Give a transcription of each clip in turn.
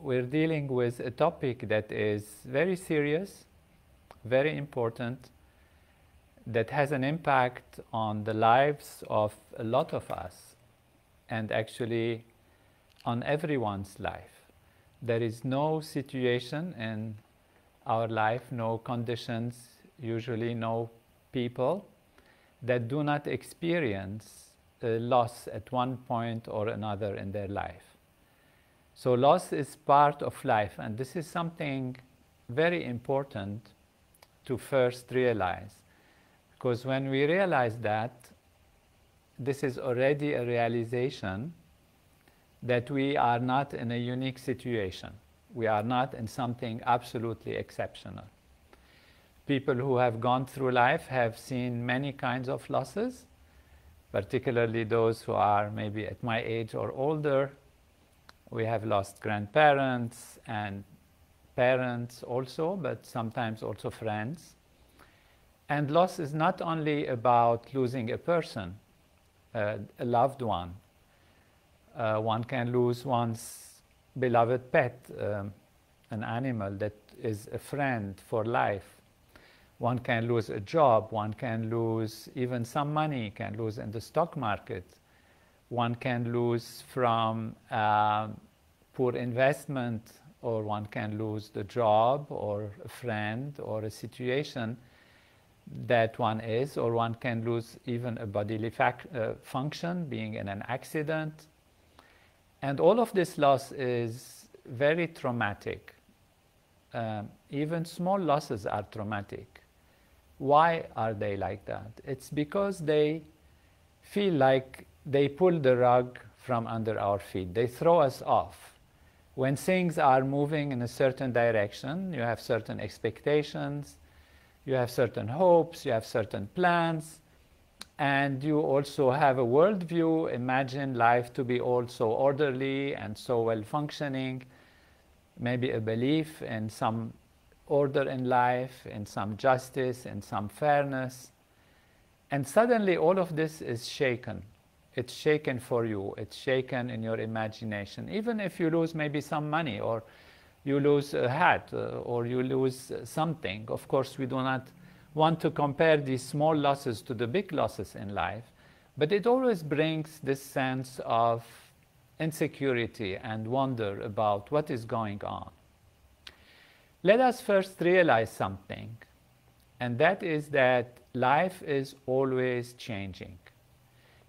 we're dealing with a topic that is very serious, very important, that has an impact on the lives of a lot of us, and actually on everyone's life. There is no situation in our life, no conditions, usually no people, that do not experience a loss at one point or another in their life. So loss is part of life, and this is something very important to first realize. Because when we realize that, this is already a realization that we are not in a unique situation. We are not in something absolutely exceptional. People who have gone through life have seen many kinds of losses, particularly those who are maybe at my age or older. We have lost grandparents and parents also, but sometimes also friends. And loss is not only about losing a person, a loved one. One can lose one's beloved pet, an animal that is a friend for life. One can lose a job, one can lose even some money, can lose in the stock market. One can lose from poor investment, or one can lose the job or a friend or a situation that one is, or one can lose even a bodily function, being in an accident. And all of this loss is very traumatic. Even small losses are traumatic. Why are they like that? It's because they feel like they pull the rug from under our feet. They throw us off. When things are moving in a certain direction, you have certain expectations, you have certain hopes, you have certain plans, and you also have a worldview. Imagine life to be all so orderly and so well functioning, maybe a belief in some order in life, in some justice, in some fairness. And suddenly all of this is shaken. It's shaken for you. It's shaken in your imagination. Even if you lose maybe some money, or you lose a hat, or you lose something. Of course, we do not want to compare these small losses to the big losses in life, but it always brings this sense of insecurity and wonder about what is going on. Let us first realize something, and that is that life is always changing.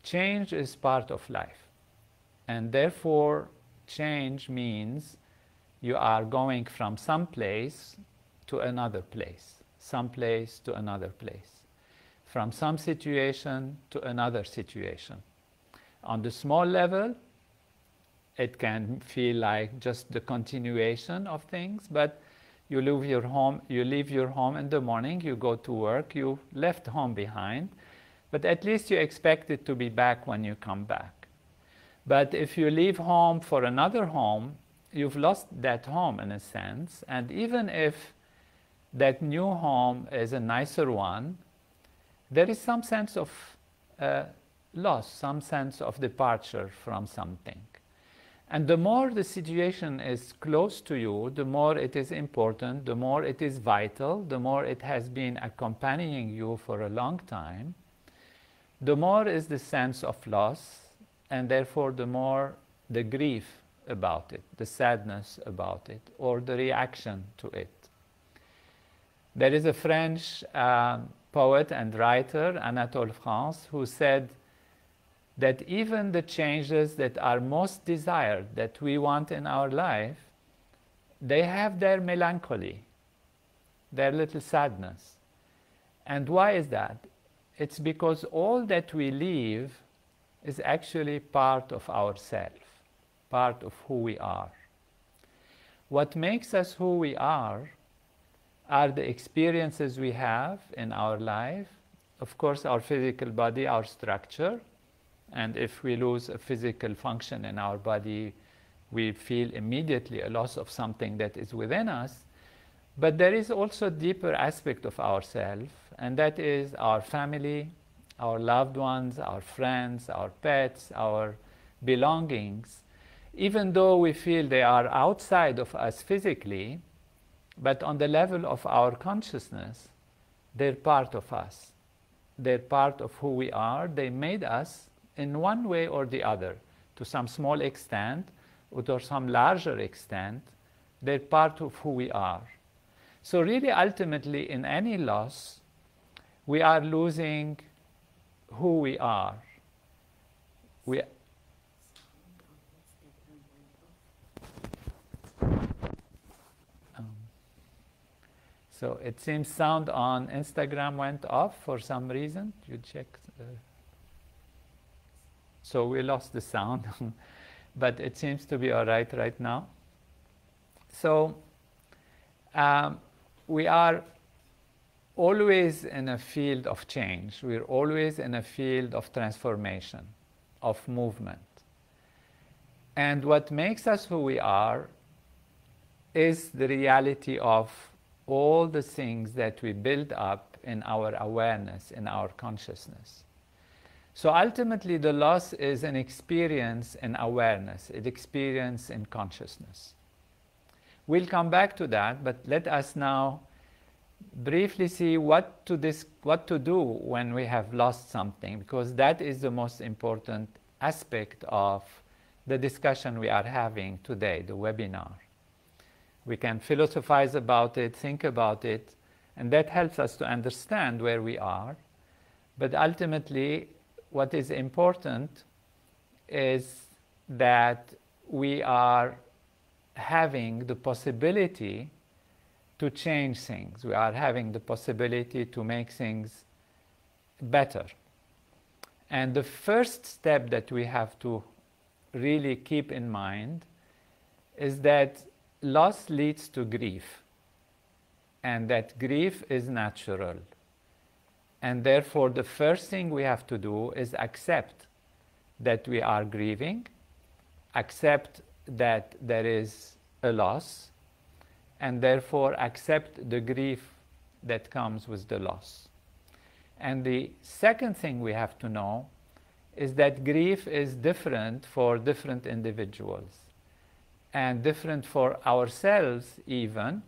Change is part of life, and therefore change means you are going from some place to another place, some place to another place, from some situation to another situation. On the small level, it can feel like just the continuation of things, but you leave your home in the morning, you go to work, you left home behind, but at least you expect it to be back when you come back. But if you leave home for another home, you've lost that home in a sense, and even if that new home is a nicer one, there is some sense of loss, some sense of departure from something. And the more the situation is close to you, the more it is important, the more it is vital, the more it has been accompanying you for a long time, the more is the sense of loss, and therefore the more the grief about it, the sadness about it, or the reaction to it. There is a French poet and writer, Anatole France, who said that even the changes that are most desired, that we want in our life, they have their melancholy, their little sadness. And why is that? It's because all that we leave is actually part of ourselves, part of who we are. What makes us who we are the experiences we have in our life, of course our physical body, our structure, and if we lose a physical function in our body, we feel immediately a loss of something that is within us. But there is also a deeper aspect of ourselves, and that is our family, our loved ones, our friends, our pets, our belongings. even though we feel they are outside of us physically, but on the level of our consciousness, they're part of us. They're part of who we are. They made us in one way or the other, to some small extent or to some larger extent. They're part of who we are. So really, ultimately, in any loss, we are losing who we are. So it seems sound on Instagram went off for some reason. You check. So we lost the sound, but it seems to be all right now. So we are always in a field of change. We're always in a field of transformation, of movement. And what makes us who we are is the reality of all the things that we build up in our awareness, in our consciousness. So ultimately, the loss is an experience in awareness, an experience in consciousness. We'll come back to that, but let us now briefly see what to do when we have lost something, because that is the most important aspect of the discussion we are having today, the webinar. We can philosophize about it, think about it, and that helps us to understand where we are. But ultimately, what is important is that we are having the possibility to change things. We are having the possibility to make things better. And the first step that we have to really keep in mind is that loss leads to grief, and that grief is natural. And therefore, the first thing we have to do is accept that we are grieving, accept that there is a loss, and therefore accept the grief that comes with the loss. And the second thing we have to know is that grief is different for different individuals, and different for ourselves even,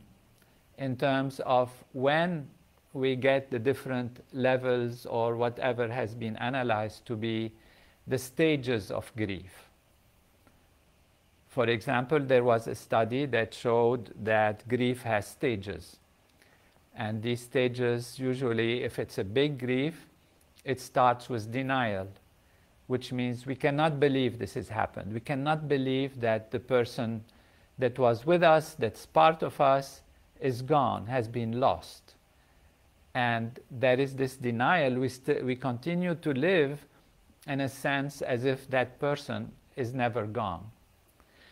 in terms of when we get the different levels or whatever has been analyzed to be the stages of grief. For example, there was a study that showed that grief has stages. And these stages, usually, if it's a big grief, it starts with denial, which means we cannot believe this has happened. We cannot believe that the person that was with us, that's part of us, is gone, has been lost. And there is this denial. We continue to live in a sense as if that person is never gone.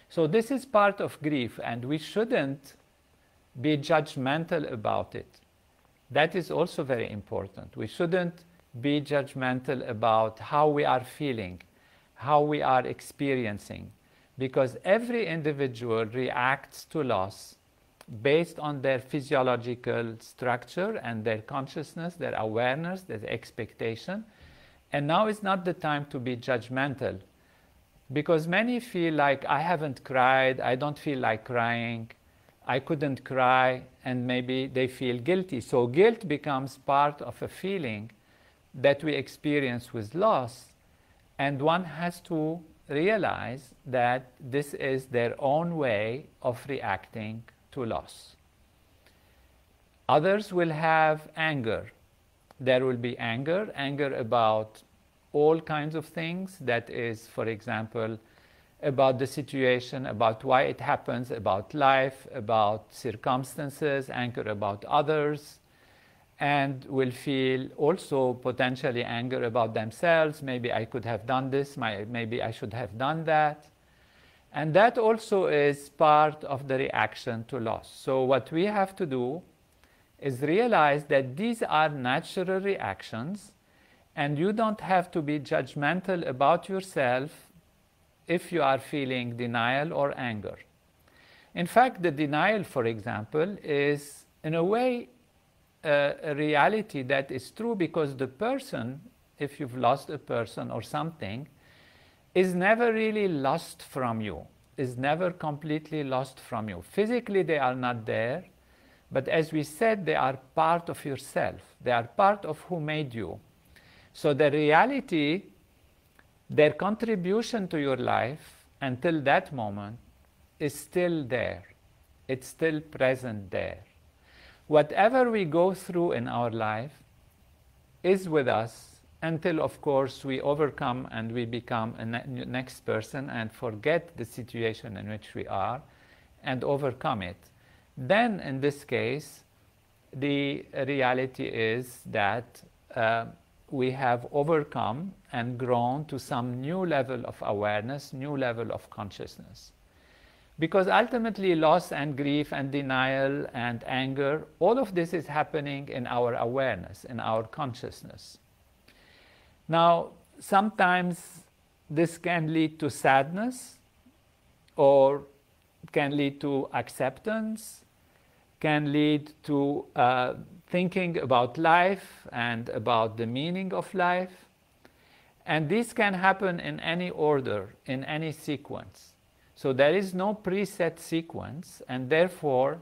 So this is part of grief, and we shouldn't be judgmental about it. That is also very important. We shouldn't be judgmental about how we are feeling, how we are experiencing, because every individual reacts to loss based on their physiological structure and their consciousness, their awareness, their expectation. And now is not the time to be judgmental, because many feel like, I haven't cried, I don't feel like crying, I couldn't cry, and maybe they feel guilty. So guilt becomes part of a feeling that we experience with loss, and one has to realize that this is their own way of reacting to loss. Others will have anger. There will be anger about all kinds of things. That is, for example, about the situation, about why it happens, about life, about circumstances, anger about others, and will feel also potentially anger about themselves. Maybe I could have done this, maybe I should have done that. And that also is part of the reaction to loss. So what we have to do is realize that these are natural reactions, and you don't have to be judgmental about yourself if you are feeling denial or anger. In fact, the denial, for example, is in a way a reality that is true, because the person, if you've lost a person or something, is never really lost from you. is never completely lost from you. Physically, they are not there, but as we said, they are part of yourself. They are part of who made you. So the reality, their contribution to your life until that moment is still there. It's still present there. Whatever we go through in our life is with us until, of course, we overcome and we become a next person and forget the situation in which we are and overcome it. Then, in this case, the reality is that we have overcome and grown to some new level of awareness, new level of consciousness. Because ultimately, loss and grief and denial and anger, all of this is happening in our awareness, in our consciousness. Now, sometimes this can lead to sadness, or can lead to acceptance, can lead to thinking about life and about the meaning of life. And this can happen in any order, in any sequence. So there is no preset sequence, and therefore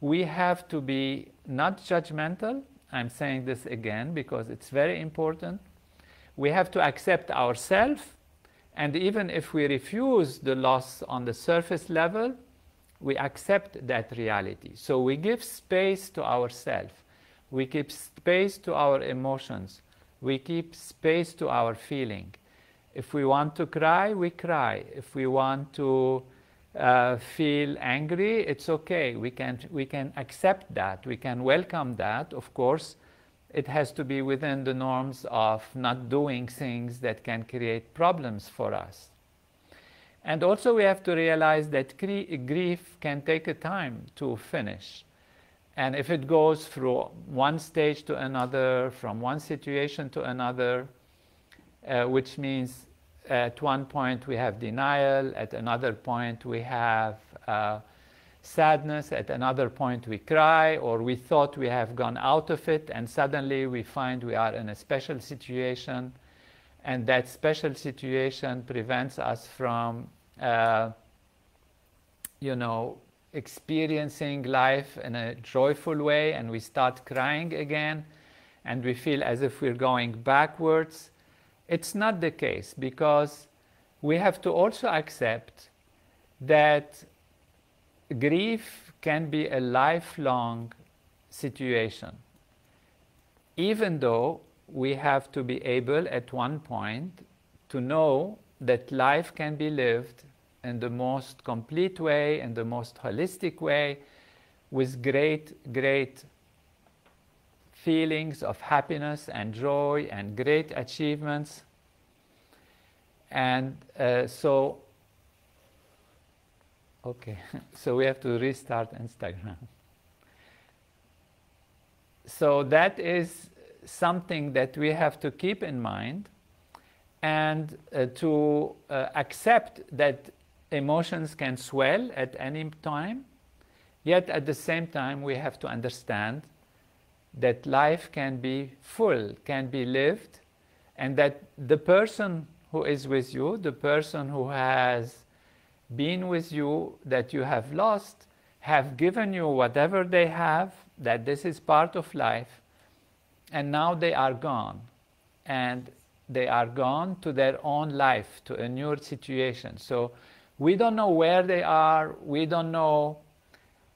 we have to be not judgmental. I'm saying this again because it's very important. We have to accept ourselves, and even if we refuse the loss on the surface level, we accept that reality. So we give space to ourselves. We give space to our emotions. We keep space to our feeling. If we want to cry, we cry. If we want to feel angry, it's okay. We can accept that. We can welcome that. Of course, it has to be within the norms of not doing things that can create problems for us. And also we have to realize that grief can take a time to finish. And if it goes through one stage to another, from one situation to another, which means at one point we have denial, at another point we have sadness, at another point we cry, or we thought we have gone out of it, and suddenly we find we are in a special situation, and that special situation prevents us from, experiencing life in a joyful way, and we start crying again, and we feel as if we're going backwards. It's not the case, because we have to also accept that grief can be a lifelong situation, even though we have to be able at one point to know that life can be lived in the most complete way, in the most holistic way, with great feelings of happiness and joy and great achievements. And so we have to restart Instagram. So that is something that we have to keep in mind, and to accept that emotions can swell at any time, yet at the same time we have to understand that life can be full, can be lived, and that the person who is with you, the person who has been with you that you have lost, have given you whatever they have, that this is part of life, and now they are gone. And they are gone to their own life, to a new situation. So we don't know where they are, we don't know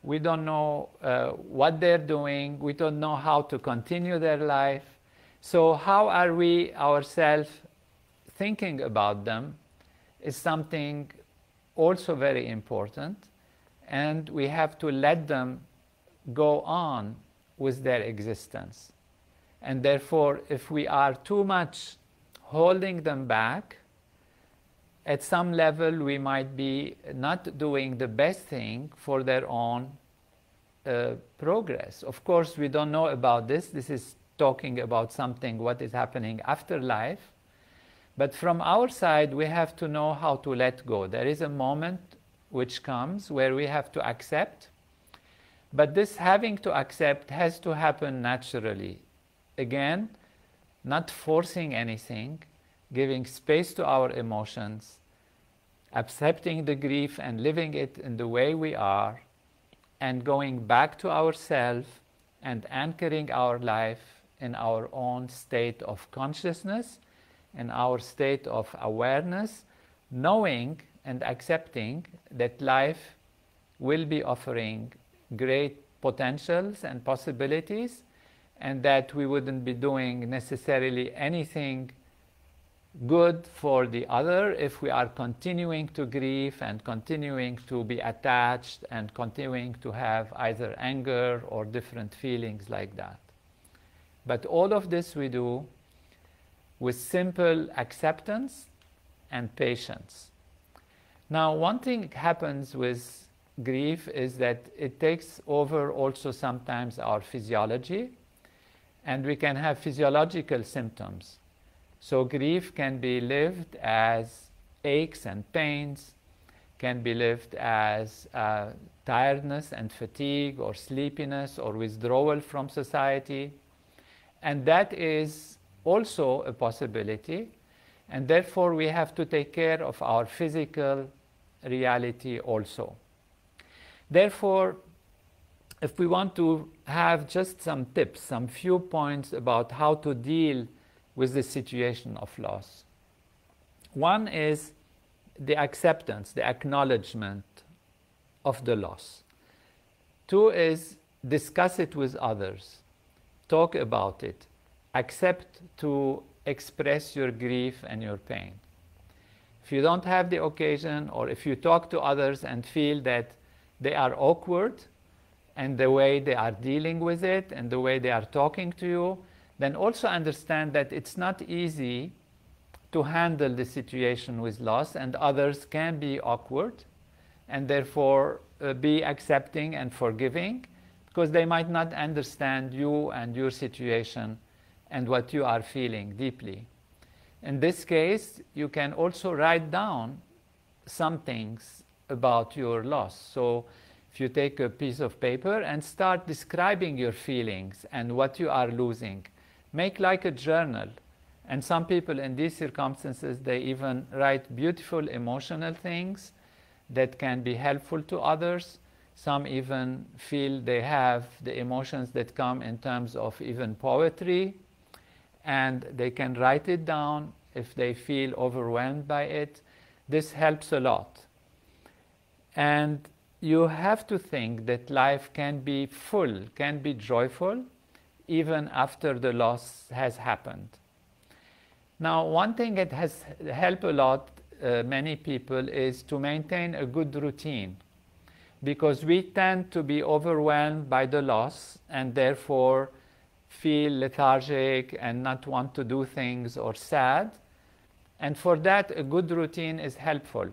what they're doing, we don't know how to continue their life. So how are we ourselves thinking about them is something also very important, and we have to let them go on with their existence. And therefore, if we are too much holding them back, at some level we might be not doing the best thing for their own progress. Of course, we don't know about this. This is talking about something, what is happening after life. But from our side, we have to know how to let go. There is a moment which comes where we have to accept. But this having to accept has to happen naturally. Again, not forcing anything, giving space to our emotions, accepting the grief and living it in the way we are, and going back to ourselves and anchoring our life in our own state of consciousness, in our state of awareness, knowing and accepting that life will be offering great potentials and possibilities, and that we wouldn't be doing necessarily anything good for the other if we are continuing to grieve and continuing to be attached and continuing to have either anger or different feelings like that. But all of this we do with simple acceptance and patience. Now, one thing happens with grief is that it takes over also sometimes our physiology, and we can have physiological symptoms. So grief can be lived as aches and pains, can be lived as tiredness and fatigue or sleepiness or withdrawal from society. And that is also a possibility. And therefore, we have to take care of our physical reality also. Therefore, if we want to have just some tips, some few points about how to deal with the situation of loss. One is the acceptance, the acknowledgement of the loss. Two is discuss it with others, talk about it, accept to express your grief and your pain. If you don't have the occasion, or if you talk to others and feel that they are awkward and the way they are dealing with it and the way they are talking to you, then also understand that it's not easy to handle the situation with loss, and others can be awkward, and therefore be accepting and forgiving, because they might not understand you and your situation and what you are feeling deeply. In this case, you can also write down some things about your loss. So if you take a piece of paper and start describing your feelings and what you are losing, make like a journal. And some people in these circumstances, they even write beautiful emotional things that can be helpful to others. Some even feel they have the emotions that come in terms of even poetry, and they can write it down if they feel overwhelmed by it. This helps a lot. And you have to think that life can be full, can be joyful, even after the loss has happened. Now, one thing that has helped a lot many people is to maintain a good routine, because we tend to be overwhelmed by the loss and therefore feel lethargic and not want to do things or sad. And for that, a good routine is helpful.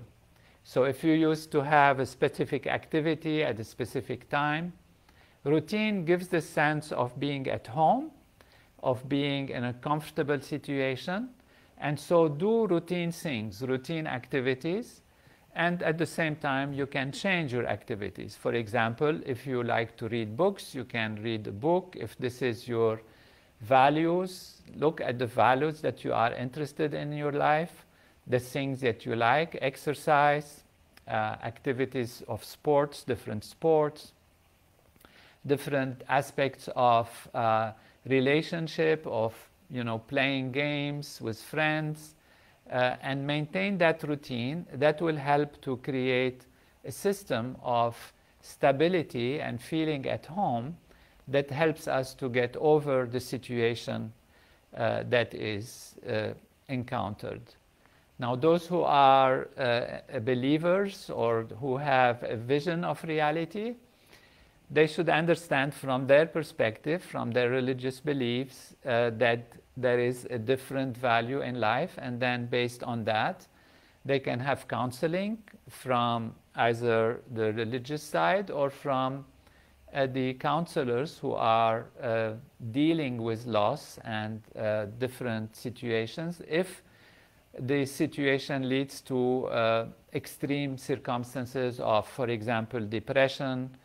So if you used to have a specific activity at a specific time, routine gives the sense of being at home, of being in a comfortable situation, and so do routine things, routine activities, and at the same time you can change your activities. For example, if you like to read books, you can read a book. If this is your values, look at the values that you are interested in your life, the things that you like, exercise, activities of sports, different aspects of relationship, of playing games with friends, and maintain that routine. That will help to create a system of stability and feeling at home that helps us to get over the situation that is encountered. Now, those who are believers or who have a vision of reality, they should understand from their perspective, from their religious beliefs, that there is a different value in life, and then based on that, they can have counseling from either the religious side or from the counselors who are dealing with loss and different situations. If the situation leads to extreme circumstances of, for example, depression,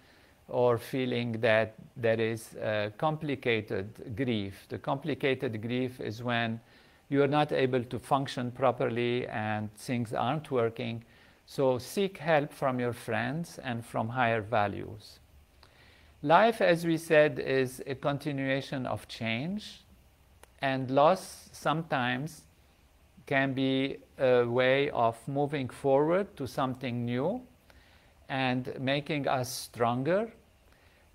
or feeling that there is complicated grief. The complicated grief is when you are not able to function properly and things aren't working. So seek help from your friends and from higher values. Life, as we said, is a continuation of change, and loss sometimes can be a way of moving forward to something new and making us stronger.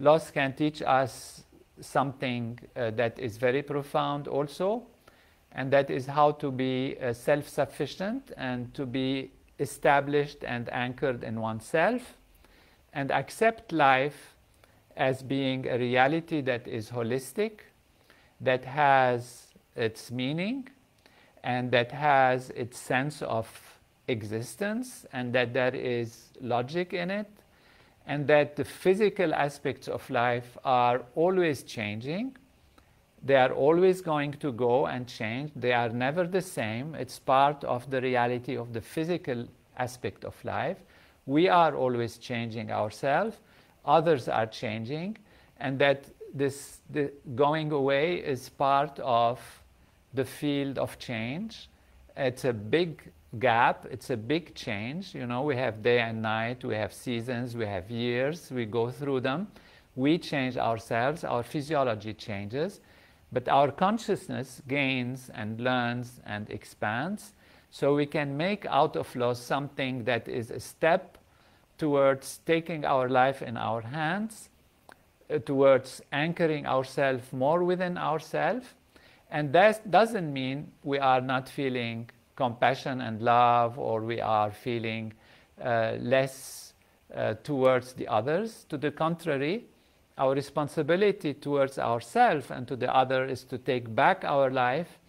Loss can teach us something that is very profound also, and that is how to be self-sufficient and to be established and anchored in oneself, and accept life as being a reality that is holistic, that has its meaning, and that has its sense of existence, and that there is logic in it, and that the physical aspects of life are always changing. They are always going to go and change. They are never the same. It's part of the reality of the physical aspect of life. We are always changing ourselves. Others are changing. And that the going away is part of the field of change. It's a big gap. It's a big change. You know, we have day and night. We have seasons. We have years. We go through them. We change ourselves. Our physiology changes. But our consciousness gains and learns and expands, so we can make out of loss something that is a step towards taking our life in our hands, towards anchoring ourselves more within ourselves. And that doesn't mean we are not feeling compassion and love, or we are feeling less towards the others. To the contrary, our responsibility towards ourselves and to the other is to take back our life,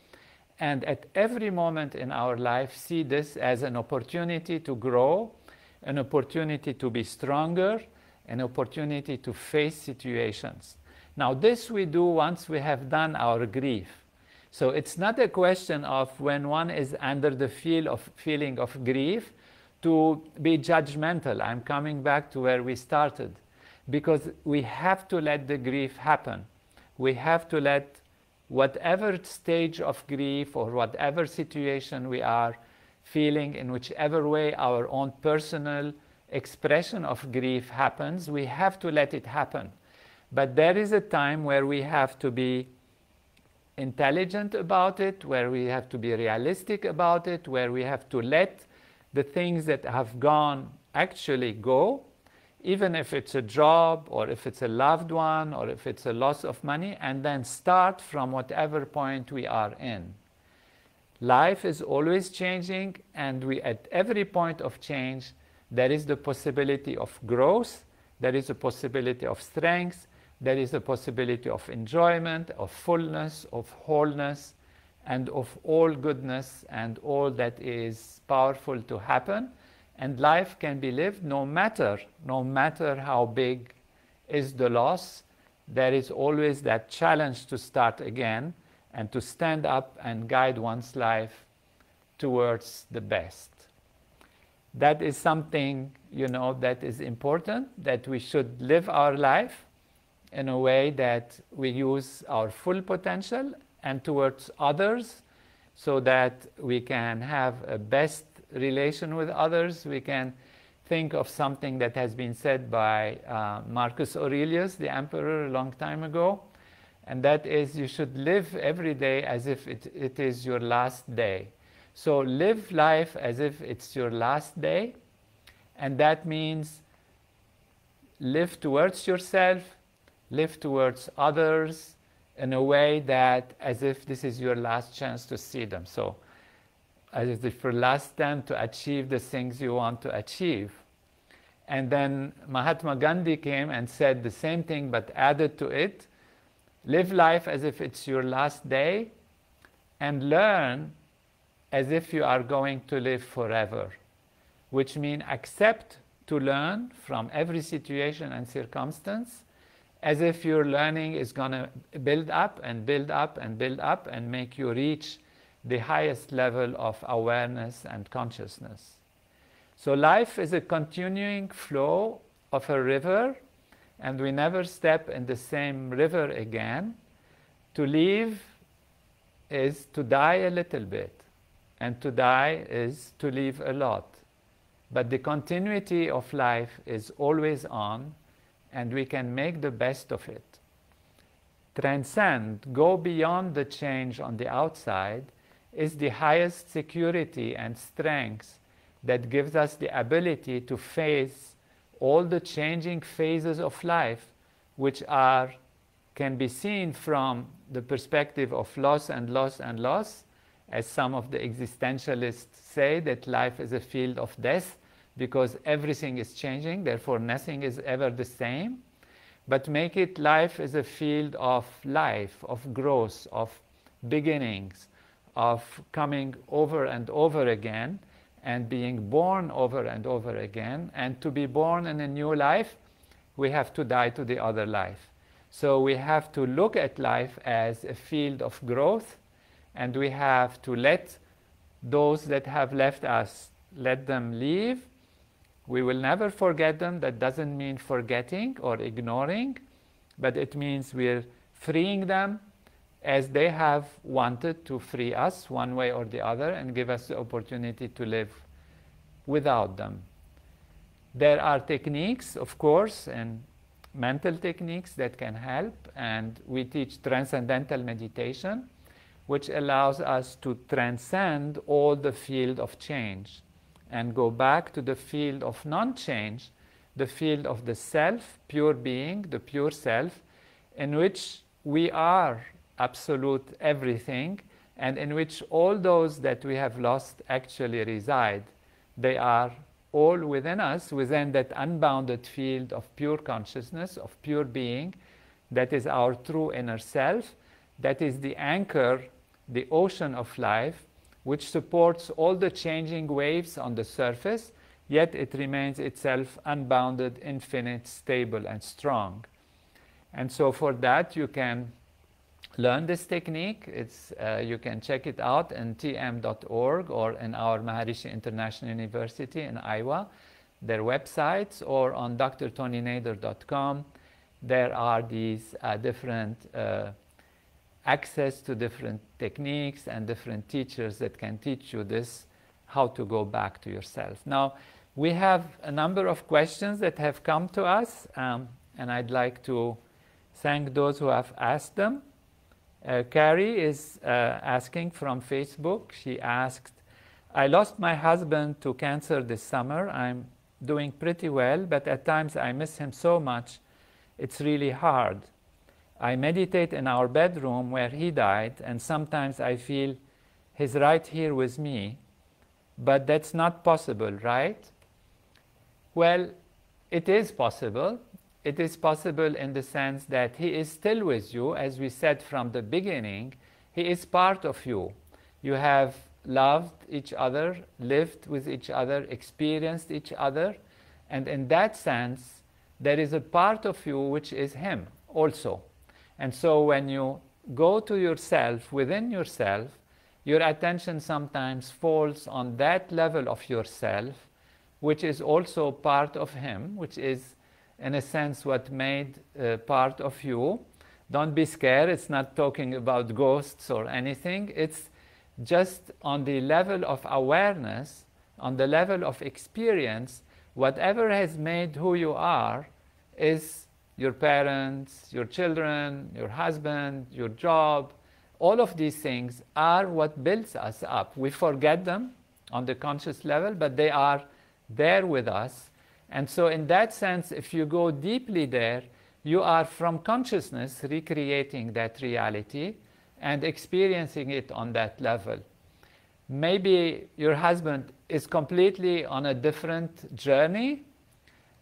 and at every moment in our life see this as an opportunity to grow, an opportunity to be stronger, an opportunity to face situations. Now this we do once we have done our grief. So it's not a question of when one is under the feeling of grief to be judgmental. I'm coming back to where we started. Because we have to let the grief happen. We have to let whatever stage of grief or whatever situation we are feeling, in whichever way our own personal expression of grief happens, we have to let it happen. But there is a time where we have to be intelligent about it, where we have to be realistic about it, where we have to let the things that have gone actually go, even if it's a job, or if it's a loved one, or if it's a loss of money, and then start from whatever point we are in. Life is always changing, and at every point of change, there is the possibility of growth, there is a possibility of strength, there is a possibility of enjoyment, of fullness, of wholeness, and of all goodness and all that is powerful to happen. And life can be lived no matter how big is the loss. There is always that challenge to start again and to stand up and guide one's life towards the best. That is something, you know, that is important, that we should live our life in a way that we use our full potential and towards others, so that we can have a best relation with others. We can think of something that has been said by Marcus Aurelius, the emperor, a long time ago, and that is, you should live every day as if it is your last day. So live life as if it's your last day, and that means live towards yourself, live towards others in a way that as if this is your last chance to see them. So as if your last time to achieve the things you want to achieve. And then Mahatma Gandhi came and said the same thing, but added to it, live life as if it's your last day, and learn as if you are going to live forever, which means accept to learn from every situation and circumstance, as if your learning is going to build up and build up and build up and make you reach the highest level of awareness and consciousness. So life is a continuing flow of a river, and we never step in the same river again. To live is to die a little bit, and to die is to live a lot. but the continuity of life is always on, and we can make the best of it. Transcend, go beyond the change on the outside, is the highest security and strength that gives us the ability to face all the changing phases of life, which can be seen from the perspective of loss and loss and loss, as some of the existentialists say, that life is a field of death because everything is changing, therefore nothing is ever the same. But make it life is a field of life, of growth, of beginnings, of coming over and over again and being born over and over again. And to be born in a new life, we have to die to the other life. So we have to look at life as a field of growth, and we have to let those that have left us, let them leave. We will never forget them. That doesn't mean forgetting or ignoring, but it means we're freeing them as they have wanted to free us one way or the other and give us the opportunity to live without them. There are techniques, of course, and mental techniques that can help, and we teach transcendental meditation, which allows us to transcend all the field of change and go back to the field of non-change, the field of the self, pure being, the pure self, in which we are absolute everything, and in which all those that we have lost actually reside. They are all within us, within that unbounded field of pure consciousness, of pure being, that is our true inner self, that is the anchor, the ocean of life, which supports all the changing waves on the surface, yet it remains itself unbounded, infinite, stable, and strong. And so for that you can learn this technique. You can check it out in tm.org or in our Maharishi International University in Iowa, their websites, or on drtonynader.com. There are these different access to different techniques and different teachers that can teach you this, how to go back to yourself. Now, we have a number of questions that have come to us, and I'd like to thank those who have asked them. Carrie is asking from Facebook. She asked, I lost my husband to cancer this summer. I'm doing pretty well, but at times I miss him so much. It's really hard. I meditate in our bedroom where he died, and sometimes I feel he's right here with me, but that's not possible, right? Well, it is possible. It is possible in the sense that he is still with you. As we said from the beginning, he is part of you. You have loved each other, lived with each other, experienced each other, and in that sense, there is a part of you which is him also. And so when you go to yourself, within yourself, your attention sometimes falls on that level of yourself, which is also part of him, which is, in a sense, what made part of you. Don't be scared. It's not talking about ghosts or anything. It's just on the level of awareness, on the level of experience, whatever has made who you are is your parents, your children, your husband, your job. All of these things are what builds us up. We forget them on the conscious level, but they are there with us. And so in that sense, if you go deeply there, you are from consciousness recreating that reality and experiencing it on that level. Maybe your husband is completely on a different journey.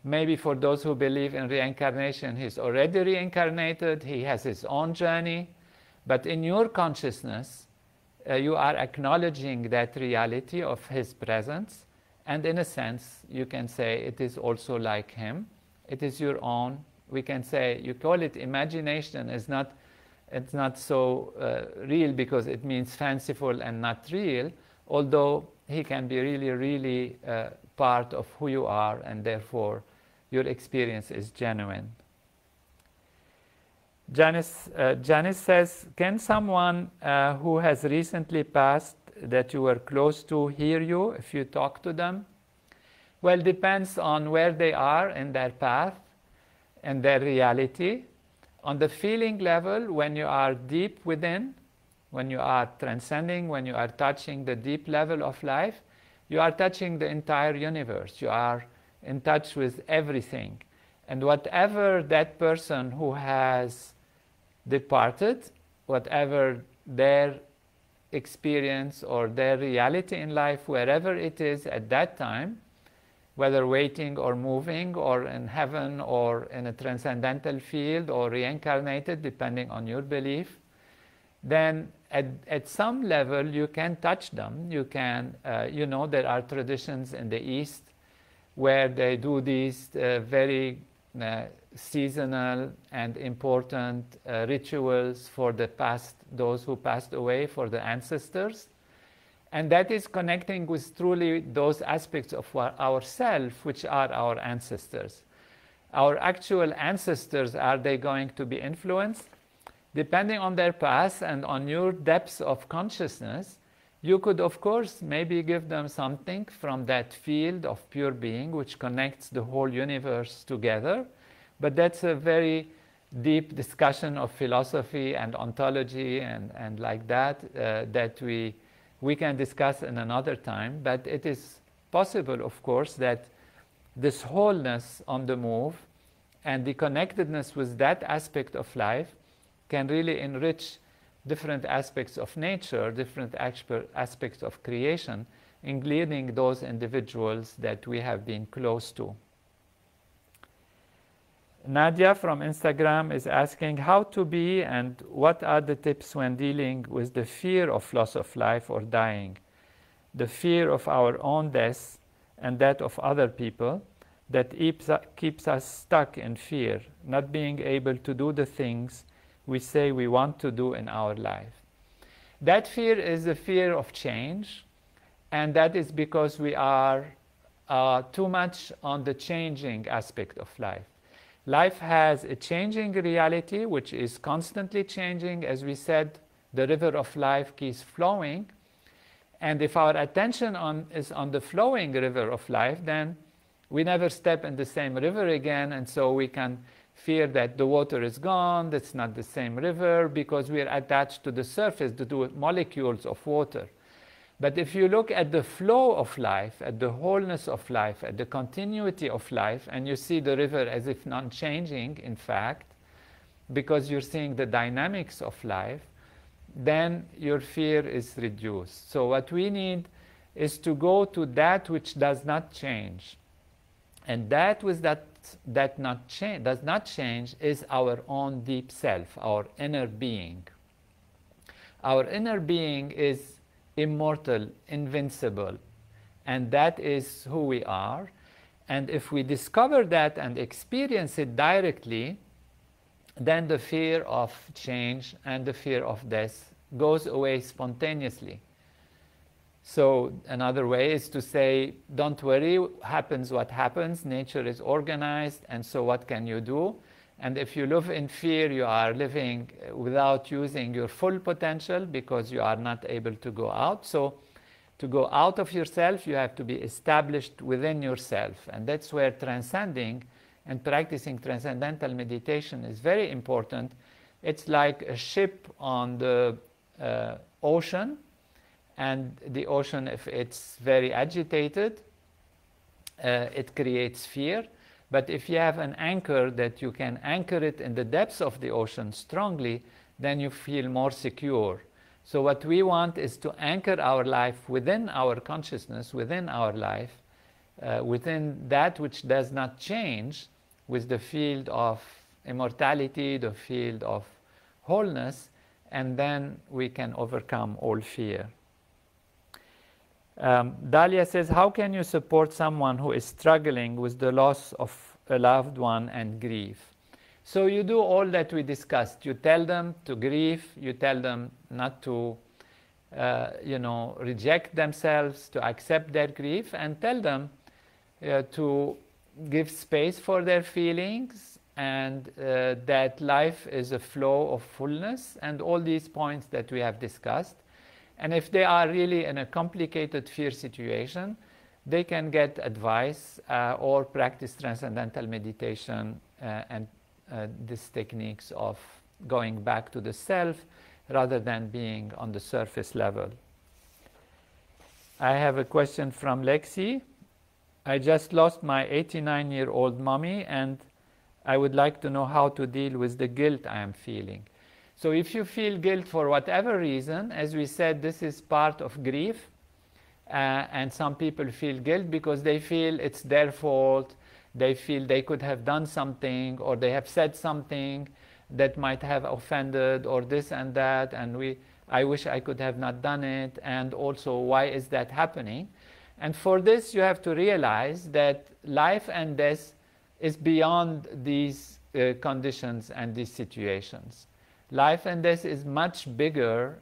Maybe for those who believe in reincarnation, he's already reincarnated, he has his own journey. But in your consciousness, you are acknowledging that reality of his presence. And in a sense, you can say it is also like him. It is your own. We can say, you call it imagination. It's not so real because it means fanciful and not real, although he can be really, really part of who you are, and therefore your experience is genuine. Janice says, can someone who has recently passed that you were close to hear you if you talk to them? Well, depends on where they are in their path and their reality. On the feeling level, when you are deep within, when you are transcending, when you are touching the deep level of life, you are touching the entire universe. You are in touch with everything. And whatever that person who has departed, whatever their experience or their reality in life, wherever it is at that time, whether waiting or moving or in heaven or in a transcendental field or reincarnated, depending on your belief, then at some level you can touch them. You can, there are traditions in the East where they do these very seasonal and important rituals for the past, those who passed away, for the ancestors. And that is connecting with truly those aspects of ourself, which are our ancestors. Our actual ancestors, are they going to be influenced? Depending on their past and on your depths of consciousness, you could, of course, maybe give them something from that field of pure being, which connects the whole universe together. But that's a very deep discussion of philosophy and ontology and like that, that we can discuss in another time. But it is possible, of course, that this wholeness on the move and the connectedness with that aspect of life can really enrich different aspects of nature, different aspects of creation, including those individuals that we have been close to. Nadia from Instagram is asking how to be and what are the tips when dealing with the fear of loss of life or dying, the fear of our own death and that of other people that keeps us stuck in fear, not being able to do the things we say we want to do in our life. That fear is the fear of change, and that is because we are too much on the changing aspect of life. Life has a changing reality, which is constantly changing. As we said, the river of life keeps flowing. And if our attention is on the flowing river of life, then we never step in the same river again, and so we can fear that the water is gone, that's not the same river, because we are attached to the surface, to molecules of water. But if you look at the flow of life, at the wholeness of life, at the continuity of life, and you see the river as if non-changing, in fact, because you're seeing the dynamics of life, then your fear is reduced. So what we need is to go to that which does not change. And that which does not change is our own deep self, our inner being. Our inner being is immortal, invincible, and that is who we are. And if we discover that and experience it directly, then the fear of change and the fear of death goes away spontaneously. So another way is to say, don't worry, happens what happens, nature is organized, and so what can you do? And if you live in fear, you are living without using your full potential because you are not able to go out. So to go out of yourself, you have to be established within yourself. And that's where transcending and practicing transcendental meditation is very important. It's like a ship on the ocean. And the ocean, if it's very agitated, it creates fear. But if you have an anchor that you can anchor it in the depths of the ocean strongly, then you feel more secure. So what we want is to anchor our life within our consciousness, within our life, within that which does not change, with the field of immortality, the field of wholeness, and then we can overcome all fear. Dalia says, how can you support someone who is struggling with the loss of a loved one and grief? So you do all that we discussed. You tell them to grieve. You tell them not to, reject themselves, to accept their grief, and tell them to give space for their feelings, and that life is a flow of fullness, and all these points that we have discussed. And if they are really in a complicated fear situation, they can get advice or practice transcendental meditation and these techniques of going back to the self rather than being on the surface level. I have a question from Lexi. I just lost my 89-year-old mommy and I would like to know how to deal with the guilt I am feeling. So if you feel guilt for whatever reason, as we said, this is part of grief. And some people feel guilt because they feel it's their fault. They feel they could have done something, or they have said something that might have offended, or this and that, and I wish I could have not done it, and also why is that happening? And for this you have to realize that life and death is beyond these conditions and these situations. Life and death is much bigger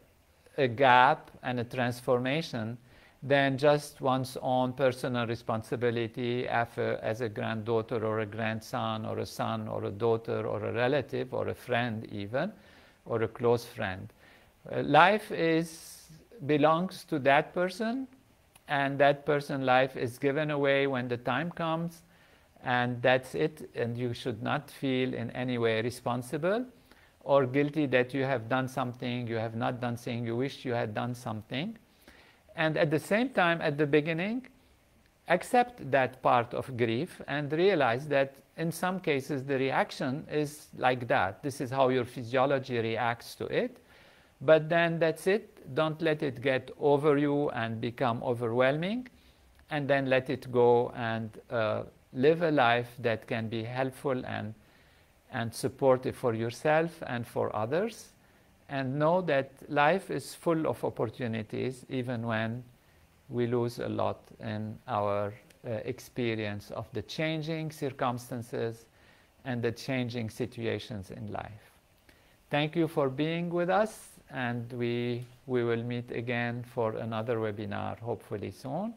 a gap and a transformation than just one's own personal responsibility as a granddaughter or a grandson or a son or a daughter or a relative or a friend even, or a close friend. Life belongs to that person, and that person's life is given away when the time comes, and that's it, and you should not feel in any way responsible or guilty that you have done something, you have not done something, you wish you had done something. And at the same time, at the beginning, accept that part of grief and realize that in some cases the reaction is like that. This is how your physiology reacts to it. But then that's it. Don't let it get over you and become overwhelming. And then let it go and live a life that can be helpful and supportive for yourself and for others. And know that life is full of opportunities, even when we lose a lot in our experience of the changing circumstances and the changing situations in life. Thank you for being with us, and we will meet again for another webinar, hopefully soon.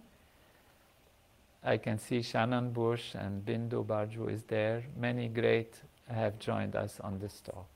I can see Shannon Bush and Bindu Barju is there. Many great have joined us on this talk.